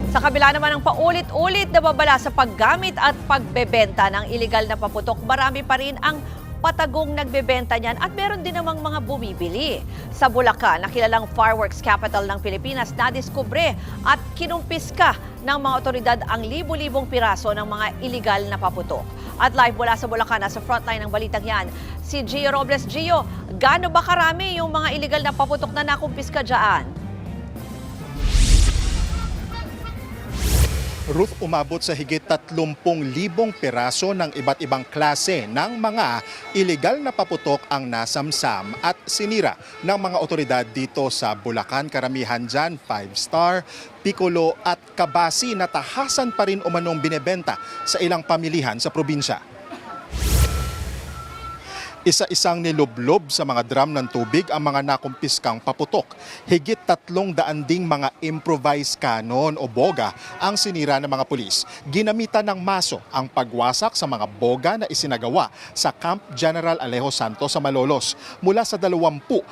Sa kabila naman ng paulit-ulit na babala sa paggamit at pagbebenta ng iligal na paputok, marami pa rin ang patagong nagbebenta niyan at meron din namang mga bumibili. Sa Bulacan, na kilalang fireworks capital ng Pilipinas, nadiskubre at kinumpiska ng mga otoridad ang libu-libong piraso ng mga iligal na paputok. At live mula sa Bulacan, nasa frontline ng balitang yan, si Gio Robles. Gio, gaano ba karami yung mga iligal na paputok na nakumpiska dyan? Ruth, umabot sa higit 30,000 piraso ng iba't ibang klase ng mga iligal na paputok ang nasamsam at sinira ng mga otoridad dito sa Bulacan. Karamihan dyan, 5-star, Piccolo at Kabasi na tahasan pa rin umanong binebenta sa ilang pamilihan sa probinsya. Isa-isang nilublob sa mga drum ng tubig ang mga nakumpiskang paputok. Higit 300 ding mga improvised cannon o boga ang sinira ng mga pulis. Ginamitan ng maso ang pagwasak sa mga boga na isinagawa sa Camp General Alejo Santos sa Malolos. Mula sa 24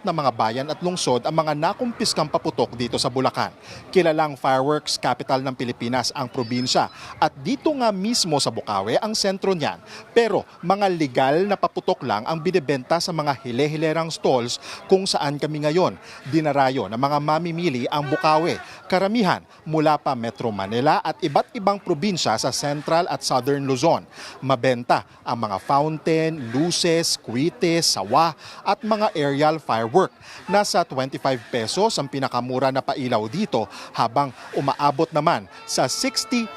na mga bayan at lungsod ang mga nakumpiskang paputok dito sa Bulacan. Kilalang fireworks capital ng Pilipinas ang probinsya at dito nga mismo sa Bukawi ang sentro niyan. Pero mga legal na paputok lang ang binibenta sa mga hile-hilerang stalls kung saan kami ngayon. Dinarayo ng mga mamimili ang Bukawi. Karamihan mula pa Metro Manila at iba't ibang probinsya sa Central at Southern Luzon. Mabenta ang mga fountain, luces, kuites, sawa at mga aerial firework. Nasa 25 pesos ang pinakamura na pailaw dito habang umaabot naman sa 60,000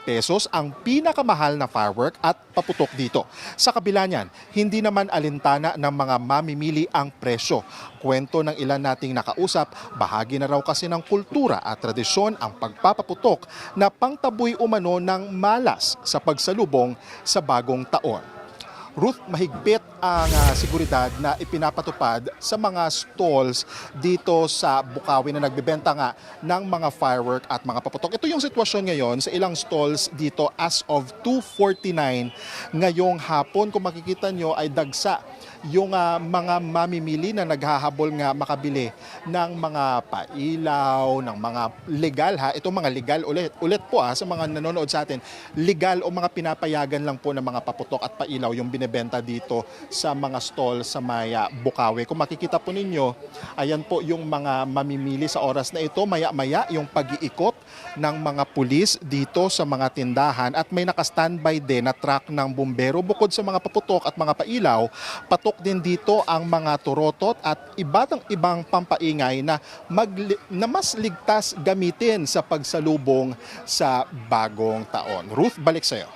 pesos ang pinakamahal na firework at paputok dito. Sa kabila niyan, hindi naman alintana ng mga mamimili ang presyo. Kwento ng ilan nating nakausap, bahagi na raw kasi ng kultura at tradisyon ang pagpapaputok na pangtaboy umano ng malas sa pagsalubong sa bagong taon. Ruth, mahigpit ang seguridad na ipinapatupad sa mga stalls dito sa Bukawi na nagbebenta nga ng mga firework at mga paputok. Ito yung sitwasyon ngayon sa ilang stalls dito as of 2:49 ngayong hapon. Kung makikita nyo ay dagsa yung mga mamimili na naghahabol nga makabili ng mga pailaw, ng mga legal Itong mga legal ulit po sa mga nanonood sa atin, legal o mga pinapayagan lang po ng mga paputok at pailaw yung binebenta dito sa mga stall sa may Bukawi. Kung makikita po ninyo, ayan po yung mga mamimili sa oras na ito. Maya-maya yung pag-iikot ng mga pulis dito sa mga tindahan at may naka-standby din na truck ng bumbero. Bukod sa mga paputok at mga pailaw, patok din dito ang mga turotot at ibang pampaingay na mas ligtas gamitin sa pagsalubong sa bagong taon. Ruth, balik sa'yo.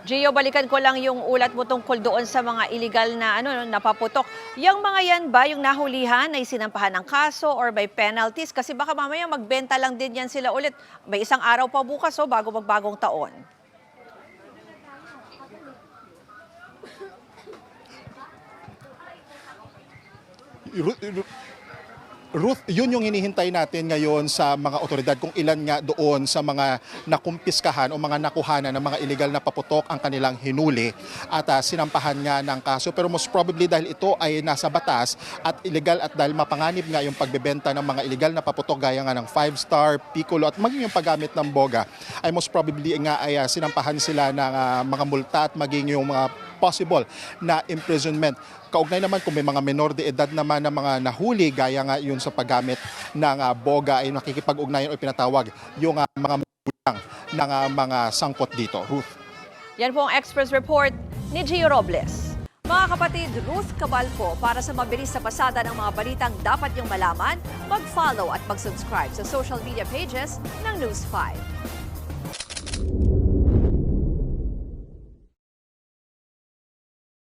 Gio, balikan ko lang yung ulat mo tungkol doon sa mga illegal na napaputok. Yung mga yan ba, yung nahulihan ay sinampahan ng kaso or may penalties? Kasi baka mamaya magbenta lang din yan sila ulit. May isang araw pa bukas bago magbagong taon. Ruth, yun yung hinihintay natin ngayon sa mga otoridad kung ilan nga doon sa mga nakumpiskahan o mga nakuhanan ng mga illegal na paputok ang kanilang hinuli at sinampahan nga ng kaso. Pero most probably dahil ito ay nasa batas at illegal at dahil mapanganib nga yung pagbebenta ng mga illegal na paputok gaya nga ng 5-star, Piccolo at maging yung paggamit ng boga ay most probably nga ay sinampahan sila ng mga multa at maging yung mga possible na imprisonment. Kaugnay naman kung may mga menor de edad naman na mga nahuli gaya nga yun sa paggamit ng boga ay nakikipag-ugnayan o pinatawag yung mga magulang ng mga sangkot dito. Ruth. Yan po ang Express Report ni Gio Robles. Mga kapatid, Ruth Cabalpo, para sa mabilis na pasada ng mga balitang dapat niyong malaman, mag-follow at mag-subscribe sa social media pages ng News 5.